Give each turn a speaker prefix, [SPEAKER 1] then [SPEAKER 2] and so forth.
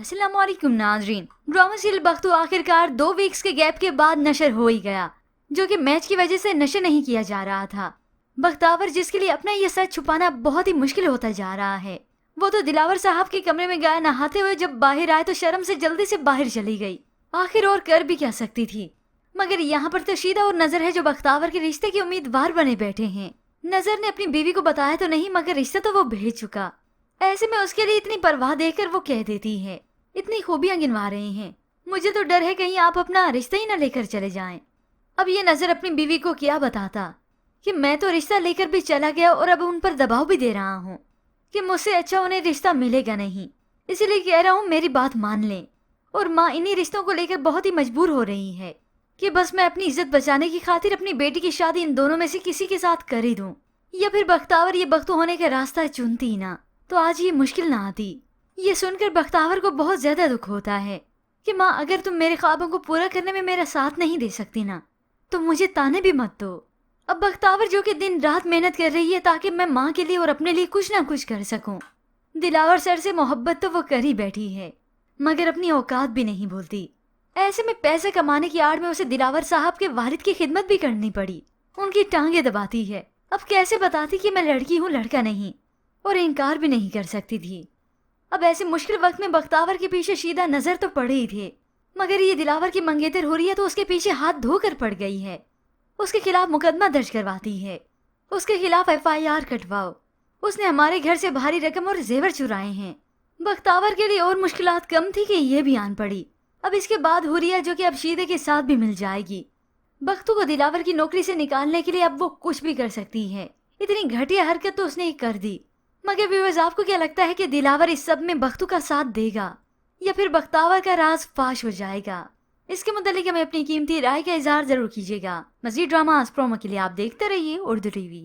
[SPEAKER 1] अस्सलाम वालेकुम नाजरीन। ड्रामा सीरियल बख्तू आखिरकार 2 वीक्स के गैप के बाद नशर हो ही गया, जो कि मैच की वजह से नशर नहीं किया जा रहा था। बख्तावर, जिसके लिए अपना ये सच छुपाना बहुत ही मुश्किल होता जा रहा है, वो तो दिलावर साहब के कमरे में गया नहाते हुए जब बाहर आए तो शर्म से जल्दी से बाहर चली गई। आखिर और कर भी क्या सकती थी। मगर यहाँ पर तो शीदा और नजर है जो बख्तावर के रिश्ते के उम्मीदवार बने बैठे हैं। नजर ने अपनी बीवी को बताया तो नहीं, मगर रिश्ता तो वो भेज चुका। ऐसे में उसके लिए इतनी परवाह देकर वो कह देती है, इतनी खूबियां गिनवा रहे हैं, मुझे तो डर है कहीं आप अपना रिश्ता ही न लेकर चले जाएं। अब ये नजर अपनी बीवी को क्या बताता कि मैं तो रिश्ता लेकर भी चला गया और अब उन पर दबाव भी दे रहा हूँ कि मुझसे अच्छा उन्हें रिश्ता मिलेगा नहीं, इसीलिए कह रहा हूँ मेरी बात मान लें। और माँ इन्हीं रिश्तों को लेकर बहुत ही मजबूर हो रही है कि बस मैं अपनी इज्जत बचाने की खातिर अपनी बेटी की शादी इन दोनों में से किसी के साथ कर ही दूं, या फिर बख्तावर ये बख्तू होने का रास्ता चुनती ही ना तो आज ये मुश्किल ना आती। ये सुनकर बख्तावर को बहुत ज्यादा दुख होता है कि माँ, अगर तुम मेरे ख्वाबों को पूरा करने में मेरा साथ नहीं दे सकती ना तो मुझे ताने भी मत दो। अब बख्तावर जो कि दिन रात मेहनत कर रही है ताकि मैं माँ के लिए और अपने लिए कुछ ना कुछ कर सकूं। दिलावर सर से मोहब्बत तो वो कर ही बैठी है, मगर अपनी औकात भी नहीं भूलती। ऐसे में पैसे कमाने की आड़ में उसे दिलावर साहब के वालिद की खिदमत भी करनी पड़ी। उनकी टांगे दबाती है। अब कैसे बताती कि मैं लड़की हूँ, लड़का नहीं, और इनकार भी नहीं कर सकती थी। अब ऐसे मुश्किल वक्त में बख्तावर के पीछे शीदा नजर तो पड़े ही थे, मगर ये दिलावर की मंगेतर हो रही है तो उसके पीछे हाथ धोकर पड़ गई है। उसके खिलाफ मुकदमा दर्ज करवाती है, उसके खिलाफ FIR कटवाओ, उसने हमारे घर से भारी रकम और जेवर चुराए हैं। बख्तावर के लिए और मुश्किलात कम थी कि ये भी आन पड़ी। अब इसके बाद हुरिया, जो कि अब शीदे के साथ भी मिल जाएगी। बख्तू को दिलावर की नौकरी से निकालने के लिए अब वो कुछ भी कर सकती है। इतनी घटिया हरकत तो उसने कर दी। मगर व्यूअर्स, आपको क्या लगता है कि दिलावर इस सब में बख्तू का साथ देगा या फिर बख्तावर का राज फाश हो जाएगा? इसके मुतालिक हमें अपनी कीमती राय का इजहार जरूर कीजिएगा। मज़ीद ड्रामा प्रोमो के लिए आप देखते रहिए उर्दू TV।